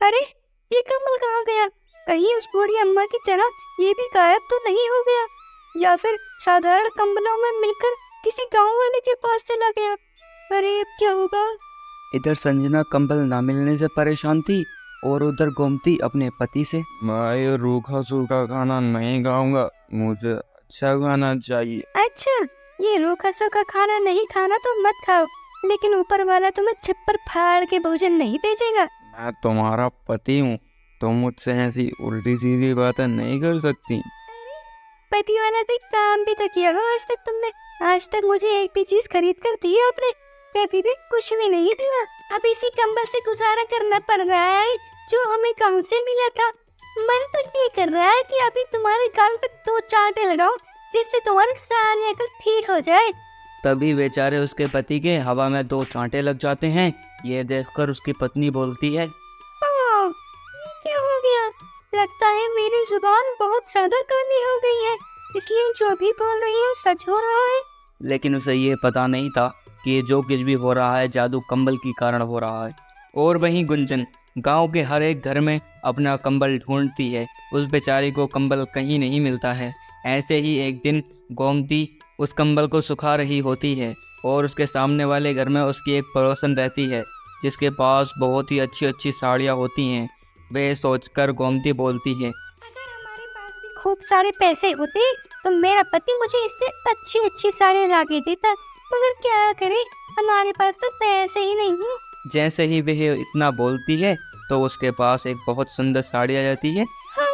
अरे ये कमल कहाँ गया? कहीं उस बूढ़ी अम्मा की तरह ये भी गायब तो नहीं हो गया, या फिर साधारण कंबलों में मिलकर किसी गांव वाले के पास चला गया? अरे अब क्या होगा? इधर संजना कंबल ना मिलने से परेशान थी और उधर गोमती अपने पति से। मैं ये रूखा सूखा खाना नहीं खाऊंगा, मुझे अच्छा खाना चाहिए। अच्छा, ये रूखा सूखा खाना नहीं खाना तो मत खाओ, लेकिन ऊपर वाला तुम्हें छप्पर फाड़ के भोजन नहीं भेजेगा। मैं तुम्हारा पति हूँ, तुम मुझसे ऐसी उल्टी सीधी बातें नहीं कर सकती। पति वाला कोई काम भी तो किया हो आज तक तुमने? आज तक मुझे एक भी चीज खरीद कर दी है आपने? कभी भी कुछ भी नहीं दिया। अब इसी कंबल से गुजारा करना पड़ रहा है जो हमें गाँव से मिला था। मन तो ये कर रहा है कि अभी तुम्हारे गाल पे 2 चांटे लगाओ, जिससे तुम्हारी सारी अकल ठीक हो जाए। तभी बेचारे उसके पति के हवा में 2 चांटे लग जाते हैं। ये देखकर उसकी पत्नी बोलती है, ओह, ये क्या हो गया? लगता है मेरी जुबान बहुत ज्यादा काली हो गई है, इसलिए जो भी बोल रही हूँ सच हो रहा है। लेकिन उसे ये पता नहीं था कि ये जो कुछ भी हो रहा है जादू कंबल के कारण हो रहा है। और वहीं गुंजन गांव के हर एक घर में अपना कंबल ढूंढती है। उस बेचारी को कंबल कहीं नहीं मिलता है। ऐसे ही एक दिन गोमती उस कंबल को सुखा रही होती है और उसके सामने वाले घर में उसकी एक पड़ोसन रहती है जिसके पास बहुत ही अच्छी अच्छी साड़ियाँ होती हैं। वे सोचकर गोमती बोलती है, अगर हमारे पास भी खूब सारे पैसे होते तो मेरा पति मुझे इससे अच्छी अच्छी साड़ियाँ ला के देता, मगर क्या करे, हमारे पास तो पैसे ही नहीं है। जैसे ही वह इतना बोलती है तो उसके पास एक बहुत सुंदर साड़ी आ जाती है। हाँ,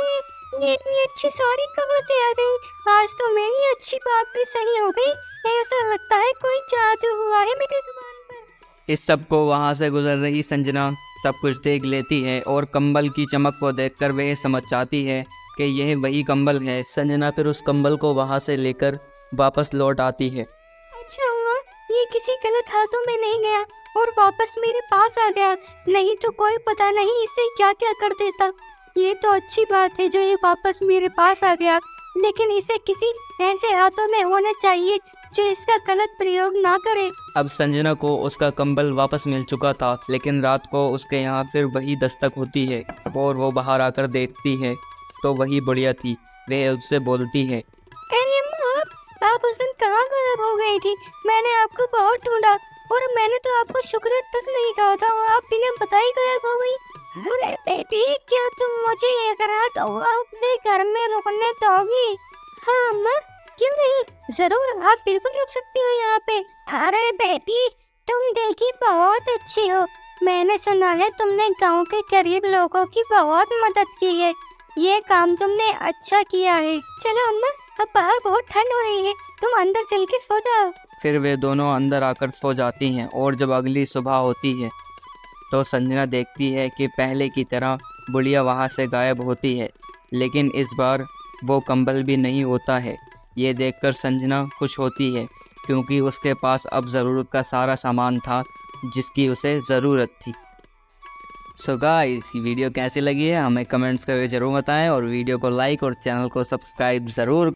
ये इतनी अच्छी साड़ी कहाँ से आ गई? आज तो मेरी अच्छी बात भी सही हो गई। ऐसा लगता है कोई जादू हुआ है मेरी जुबान पर। इस सब को वहाँ से गुजर रही संजना सब कुछ देख लेती है और कंबल की चमक को देखकर वह समझ जाती है कि यह वही कंबल है। संजना फिर उस कंबल को वहाँ से लेकर वापस लौट आती है। अच्छा हुआ ये किसी गलत हाथों में नहीं गया और वापस मेरे पास आ गया, नहीं तो कोई पता नहीं इसे क्या क्या कर देता। ये तो अच्छी बात है जो ये वापस मेरे पास आ गया, लेकिन इसे किसी ऐसे हाथों में होना चाहिए जो इसका गलत प्रयोग ना करे। अब संजना को उसका कंबल वापस मिल चुका था, लेकिन रात को उसके यहाँ फिर वही दस्तक होती है और वो बाहर आकर देखती है तो वही बुढ़िया थी। वह उससे बोलती है, अरे माँ, आप उस दिन कहाँ गायब हो गई थी? मैंने आपको बहुत ढूंढा और मैंने तो आपको शुक्र तक नहीं कहा था और आप बिना बताई गायब हो गई। अरे बेटी, क्या तुम मुझे एक रात और अपने घर में रुकने दोगी? हाँ अम्मा, क्यों नहीं, जरूर, आप बिल्कुल रुक सकती हो यहाँ पे। अरे बेटी, तुम देखी बहुत अच्छी हो। मैंने सुना है तुमने गांव के गरीब लोगों की बहुत मदद की है। ये काम तुमने अच्छा किया है। चलो अम्मा, अब बाहर बहुत ठंड हो रही है, तुम अंदर चल के सो जाओ। फिर वे दोनों अंदर आकर सो जाती हैं और जब अगली सुबह होती है तो संजना देखती है कि पहले की तरह बुढ़िया वहाँ से गायब होती है, लेकिन इस बार वो कंबल भी नहीं होता है। ये देखकर संजना खुश होती है क्योंकि उसके पास अब ज़रूरत का सारा सामान था जिसकी उसे ज़रूरत थी। सो गाइस, वीडियो कैसी लगी है हमें कमेंट्स करके ज़रूर बताएं और वीडियो को लाइक और चैनल को सब्सक्राइब ज़रूर